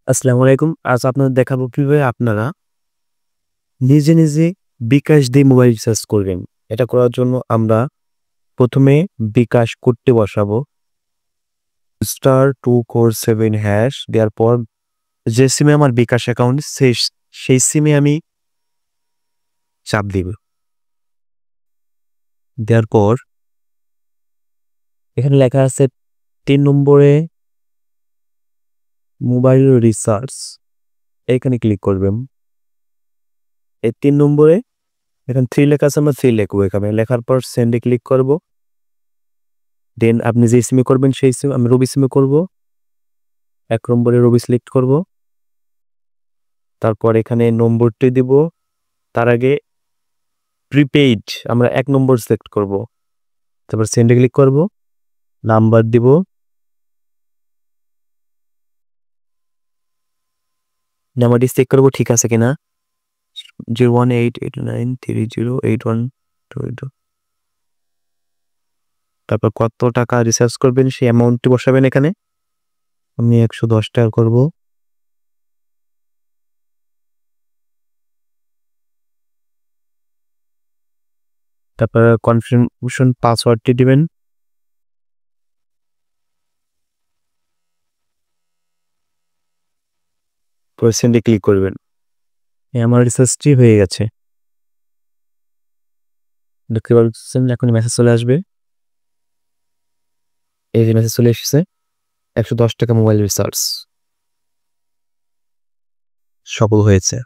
আসসালামু আলাইকুম। আজ আপনাদের দেখাবো কিভাবে আপনারা নিজে, নিজে বিকাশ দিয়ে মোবাইল রিচার্জ করবেন। এটা করার জন্য আমরা ১ম এ বিকাশ কোডটি বসাবো। *247# দেওয়ার পর যে সিমে আমার বিকাশ অ্যাকাউন্ট সেই সিমে আমি চাপ দিব। দেওয়ার পর এখানে লেখা আছে ৩ নম্বরে মোবাইল রিচার্জ, এখানে ক্লিক করবেন। এই ৩ নম্বরে এখানে ৩ লেখা আছে, আমরা ৩ লিখবো এখানে। লেখার পর সেন্ড এ ক্লিক করব। দেন আপনি যে সিমে করবেন সেই সিম, আমি রবি সিমে করব। ১ নম্বরে রবি সিলেক্ট করব। তারপর এখানে নম্বরটি দিব। তার আগে প্রিপেইড আমরা ১ নম্বর সিলেক্ট করব। তারপর সেন্ড এ ক্লিক করব। নাম্বার দিব। নাম্বারটি চেক করব ঠিক আছে কিনা। 01889308122। তারপর কত টাকা রিচার্জ করবেন সেই অ্যামাউন্টটি বসাবেন এখানে। আমি ১১০ টাকা করব। তারপর কনফার্মেশন পাসওয়ার্ডটি দিবেন। পরে সেন্ড এ ক্লিক করবেন। আমার রিচার্জটি হয়ে গেছে। দেখতে পাচ্ছেন এখন মেসেজ চলে আসবে। এই যে মেসেজ চলে এসেছে, ১১০ টাকা মোবাইল রিচার্জ সফল হয়েছে।